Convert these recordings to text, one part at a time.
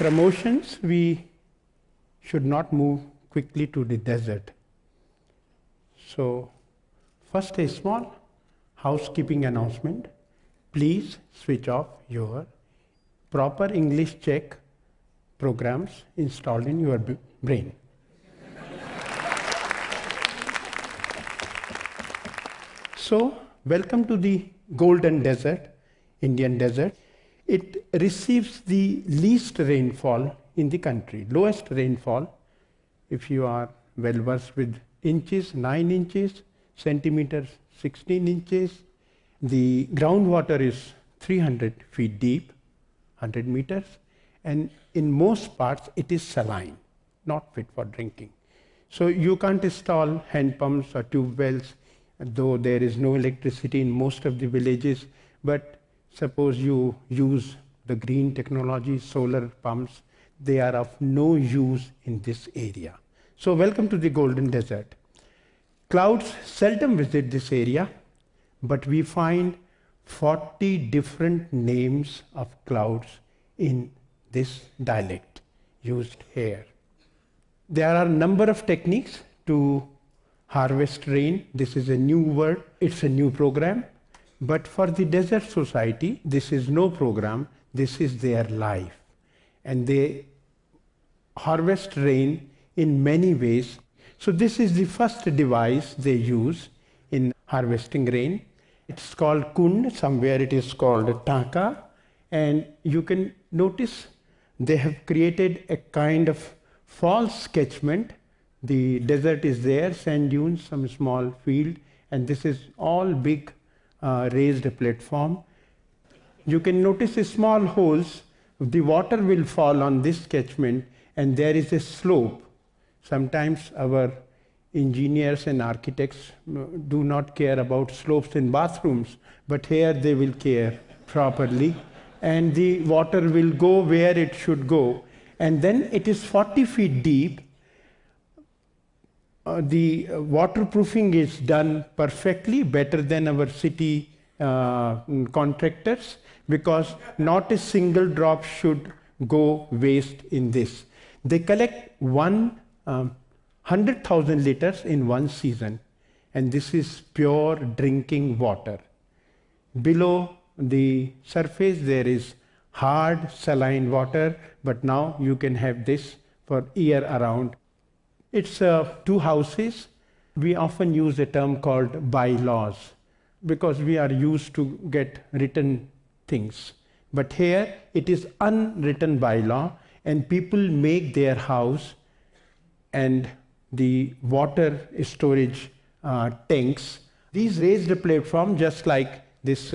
promotions, we should not move quickly to the desert. So, first a small housekeeping announcement. Please switch off your proper English check programs installed in your brain. So, welcome to the Golden Desert, Indian desert. It receives the least rainfall in the country, lowest rainfall. If you are well versed with inches, 9 inches, centimeters, 16 inches. The groundwater is 300 feet deep, 100 meters, and in most parts it is saline, not fit for drinking. So you can't install hand pumps or tube wells, though there is no electricity in most of the villages. But suppose you use the green technology, solar pumps, they are of no use in this area. So welcome to the Golden Desert. Clouds seldom visit this area, but we find 40 different names of clouds in this dialect used here. There are a number of techniques to harvest rain. This is a new word, it's a new program. But for the desert society, this is no program, this is their life. And they harvest rain in many ways. So this is the first device they use in harvesting rain. It's called kund, somewhere it is called taka. And you can notice they have created a kind of false catchment. The desert is there, sand dunes, some small field, and this is all big raised platform. You can notice small holes. The water will fall on this catchment, and there is a slope. Sometimes our engineers and architects do not care about slopes in bathrooms, but here they will care properly, and the water will go where it should go. And then it is 40 feet deep. The waterproofing is done perfectly, better than our city contractors, because not a single drop should go waste in this. They collect 100,000 liters in one season, and this is pure drinking water. Below the surface there is hard saline water, but now you can have this for year around. It's 2 houses. We often use a term called bylaws because we are used to get written things. But here it is unwritten bylaw, and people make their house and the water storage tanks. These raised platform, just like this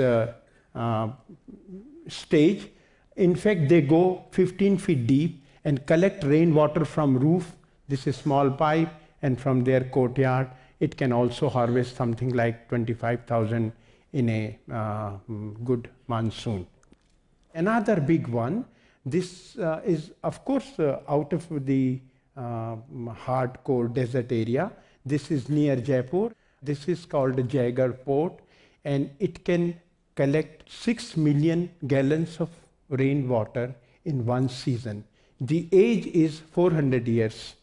stage, in fact they go 15 feet deep and collect rainwater from roof. This is small pipe, and from their courtyard it can also harvest something like 25,000 in a good monsoon. Another big one, this is of course out of the hardcore desert area. This is near Jaipur. This is called Jaigarh Port, and it can collect 6 million gallons of rainwater in one season. The age is 400 years.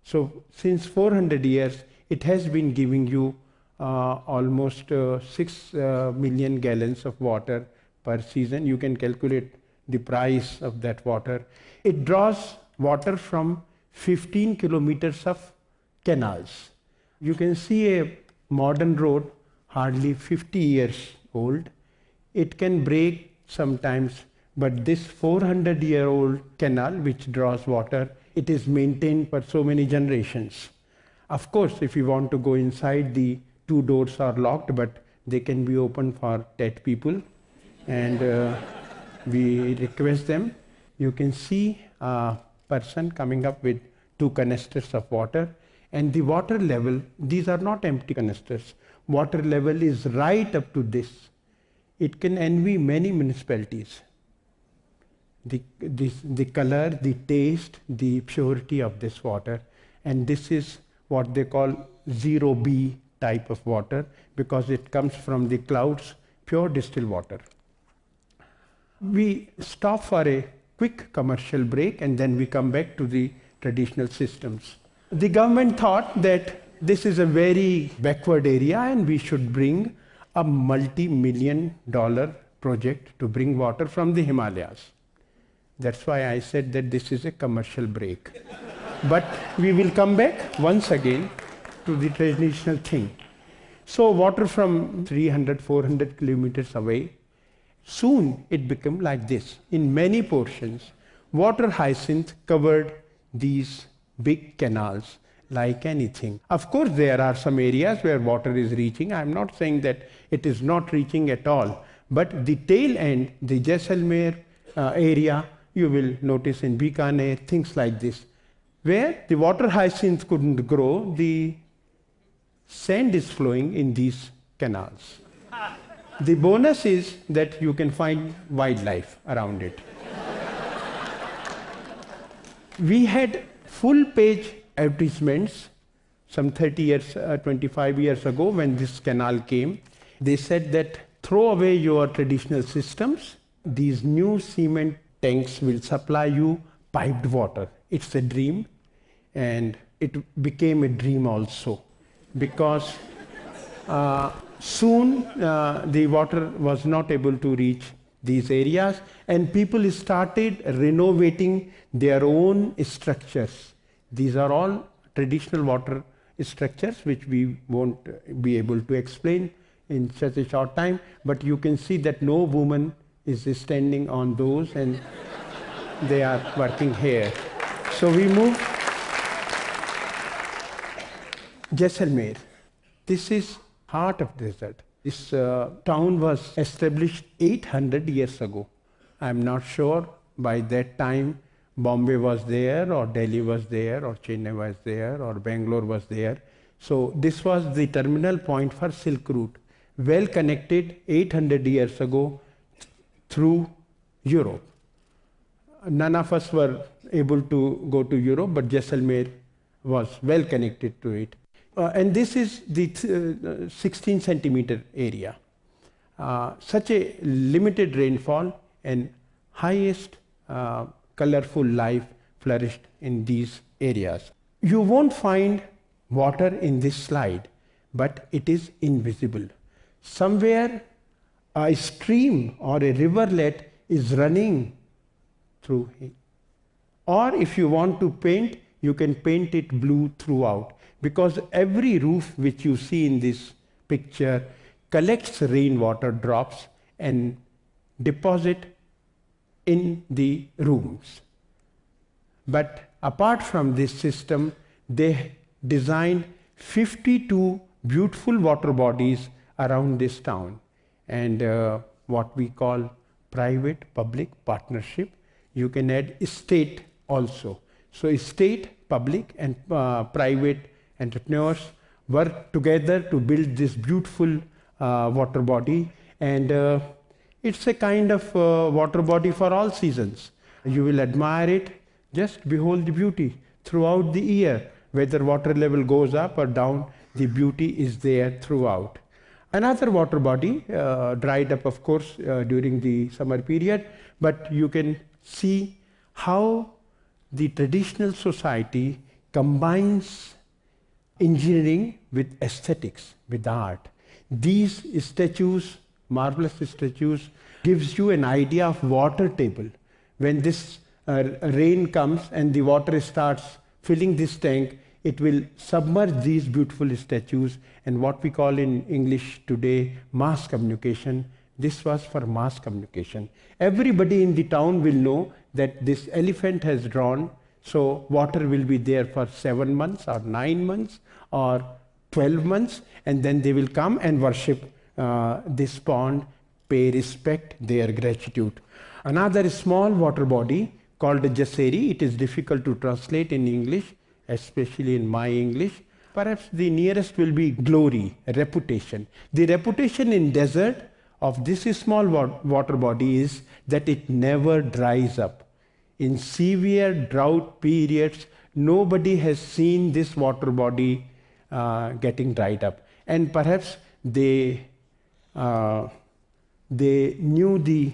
So since 400 years, it has been giving you almost 6 million gallons of water per season. You can calculate the price of that water. It draws water from 15 kilometers of canals. You can see a modern road, hardly 50 years old. It can break sometimes, but this 400-year-old canal which draws water, it is maintained for so many generations. Of course, if you want to go inside, the 2 doors are locked, but they can be open for dead people, and we request them. You can see a person coming up with 2 canisters of water, and the water level, these are not empty canisters. Water level is right up to this. It can envy many municipalities. The color, the taste, the purity of this water, and this is what they call 0B type of water, because it comes from the clouds, pure distilled water. We stop for a quick commercial break and then we come back to the traditional systems. The government thought that this is a very backward area and we should bring a multi-million-dollar project to bring water from the Himalayas. That's why I said that this is a commercial break. But we will come back once again to the traditional thing. So water from 300, 400 kilometers away, soon it became like this. In many portions, water hyacinth covered these big canals like anything. Of course, there are some areas where water is reaching. I'm not saying that it is not reaching at all. But the tail end, the Jaisalmer area, you will notice in Bikaner, things like this. Where the water hyacinth couldn't grow, the sand is flowing in these canals. The bonus is that you can find wildlife around it. We had full-page advertisements some 30 years, 25 years ago when this canal came. They said that throw away your traditional systems. These new cement tanks will supply you piped water. It's a dream, and it became a dream also, because soon the water was not able to reach these areas, and people started renovating their own structures. These are all traditional water structures which we won't be able to explain in such a short time, but you can see that no woman is standing on those and they are working here. So we move. Jaisalmer. This is heart of desert. This town was established 800 years ago. I'm not sure by that time Bombay was there, or Delhi was there, or Chennai was there, or Bangalore was there. So this was the terminal point for Silk Route, well connected 800 years ago through Europe. None of us were able to go to Europe, but Jaisalmer was well connected to it. And this is the 16 centimeter area. Such a limited rainfall and highest colorful life flourished in these areas. You won't find water in this slide, but it is invisible. Somewhere a stream or a rivulet is running through it. Or if you want to paint, you can paint it blue throughout, because every roof which you see in this picture collects rainwater drops and deposit in the rooms. But apart from this system, they designed 52 beautiful water bodies around this town, and what we call private-public partnership. You can add state also. So state, public and private entrepreneurs work together to build this beautiful water body, and it's a kind of water body for all seasons. You will admire it. Just behold the beauty throughout the year. Whether water level goes up or down, the beauty is there throughout. Another water body dried up, of course, during the summer period, but you can see how the traditional society combines engineering with aesthetics, with art. These statues, marvelous statues, gives you an idea of water table. When this rain comes and the water starts filling this tank, it will submerge these beautiful statues, and what we call in English today mass communication. This was for mass communication. Everybody in the town will know that this elephant has drawn, so water will be there for 7 months or 9 months or 12 months, and then they will come and worship this pond, pay respect, their gratitude. Another small water body called a Jaseri. It is difficult to translate in English, especially in my English. Perhaps the nearest will be glory, reputation. The reputation in desert of this small water body is that it never dries up. In severe drought periods, nobody has seen this water body getting dried up. And perhaps they they knew the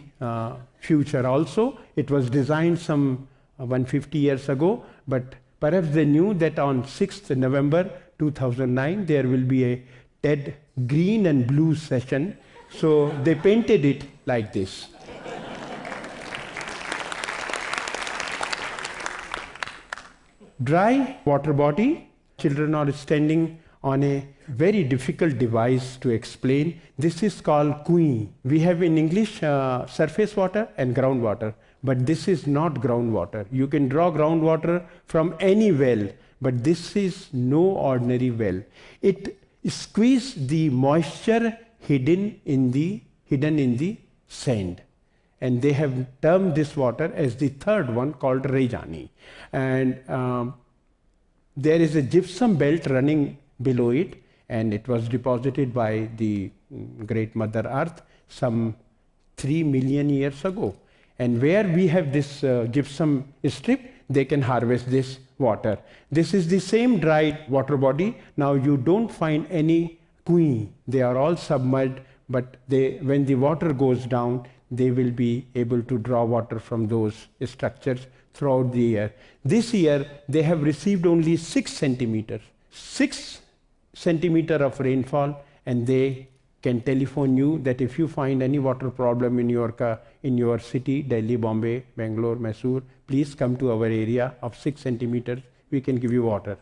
future also. It was designed some 150 years ago, but perhaps they knew that on 6th November 2009 there will be a TED green and blue session, so they painted it like this. Dry water body. Children are standing on a very difficult device to explain. This is called kui. We have in English surface water and groundwater, but this is not groundwater. You can draw groundwater from any well, but this is no ordinary well. It squeezes the moisture hidden in the sand. And they have termed this water as the third one, called Rejani. And there is a gypsum belt running below it, and it was deposited by the great Mother Earth some 3 million years ago. And where we have this gypsum strip, they can harvest this water. This is the same dry water body. Now you don't find any kui. They are all submerged, but when the water goes down, they will be able to draw water from those structures throughout the year. This year, they have received only 6 centimeters. 6 centimeters of rainfall, and they can telephone you that if you find any water problem in your city, Delhi, Bombay, Bangalore, Mysore, please come to our area of 6 centimeters. We can give you water.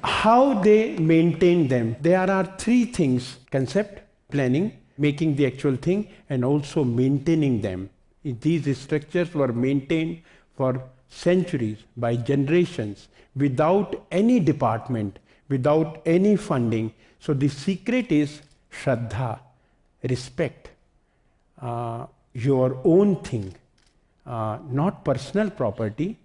How they maintain them? There are 3 things: concept, planning, making the actual thing, and also maintaining them. These structures were maintained for centuries, by generations, without any department, without any funding. So the secret is Shraddha, respect, your own thing, not personal property,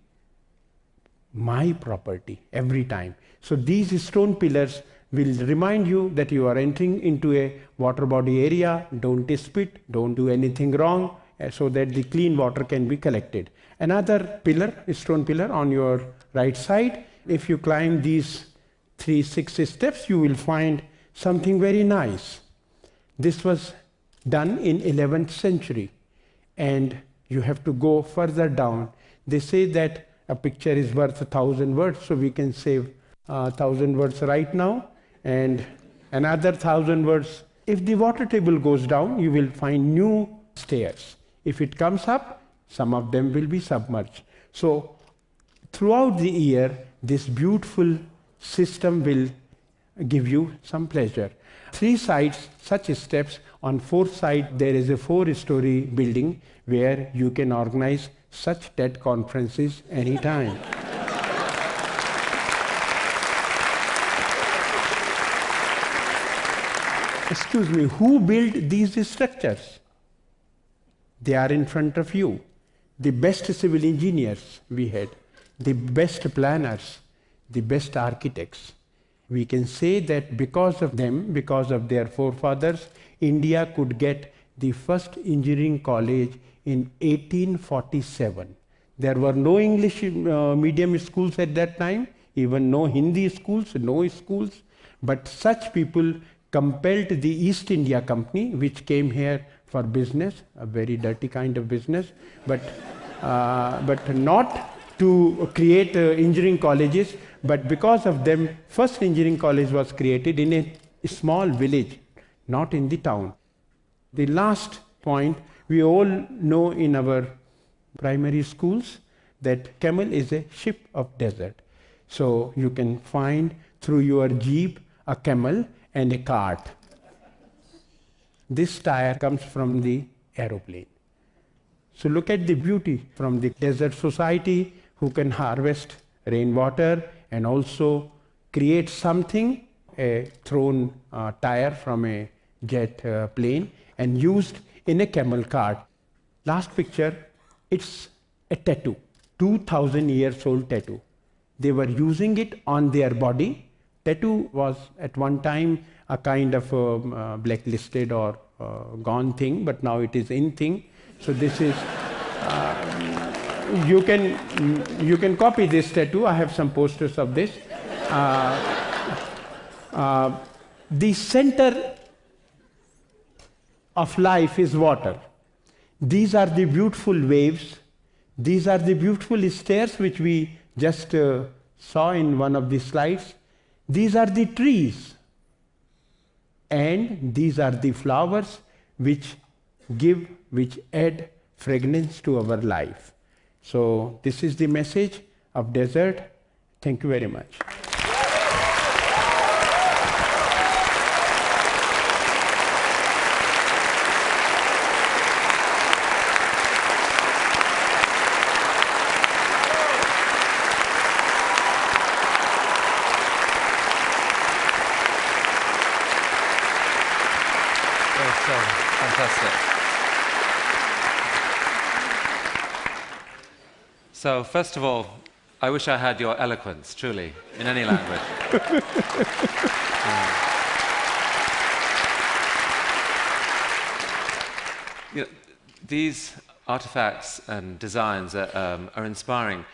my property every time. So these stone pillars will remind you that you are entering into a water body area. Don't spit, don't do anything wrong, so that the clean water can be collected. Another pillar, stone pillar on your right side. If you climb these 6 steps, you will find something very nice. This was done in 11th century, and you have to go further down. They say that a picture is worth 1,000 words, so we can save 1,000 words right now, and another 1,000 words. If the water table goes down, you will find new stairs. If it comes up, some of them will be submerged. So throughout the year, this beautiful system will give you some pleasure. 3 sides, such steps. On 4th side, there is a 4-story building where you can organize such TED conferences anytime. Excuse me, who built these structures? They are in front of you. The best civil engineers we had, the best planners, the best architects. We can say that because of them, because of their forefathers, India could get the first engineering college in 1847. There were no English medium schools at that time, even no Hindi schools, no schools. But such people compelled the East India Company, which came here for business, a very dirty kind of business, but not to create engineering colleges. But because of them, first engineering college was created in a small village, not in the town. The last point, we all know in our primary schools that camel is a ship of desert. So you can find through your jeep a camel and a cart. This tire comes from the aeroplane. So look at the beauty from the desert society who can harvest rainwater and also create something, a thrown tire from a jet plane and used in a camel cart. Last picture, it's a tattoo, 2,000 years old tattoo. They were using it on their body. Tattoo was at one time a kind of blacklisted or gone thing, but now it is in thing. So this is, you can copy this tattoo. I have some posters of this. The center of life is water. These are the beautiful waves. These are the beautiful stairs which we just saw in one of the slides. These are the trees. And these are the flowers which add fragrance to our life. So this is the message of desert. Thank you very much. Fantastic. So, first of all, I wish I had your eloquence, truly, in any language. You know, these artifacts and designs are inspiring.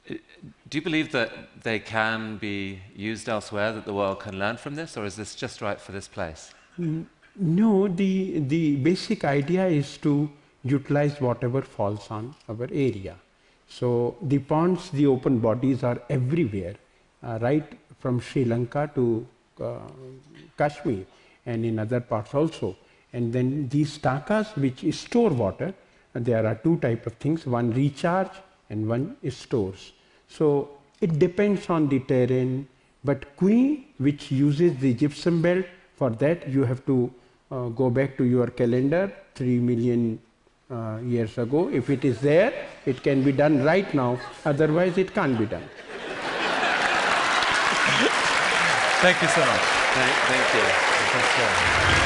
Do you believe that they can be used elsewhere, that the world can learn from this, or is this just right for this place? No, the basic idea is to utilize whatever falls on our area. So the ponds, the open bodies are everywhere, right from Sri Lanka to Kashmir and in other parts also. And then these takas which store water, there are two types of things, one recharge and one stores. So it depends on the terrain, but Kui, which uses the gypsum belt, for that you have to go back to your calendar 3 million years ago. If it is there, it can be done right now, otherwise it can't be done. Thank you so much. Thank you.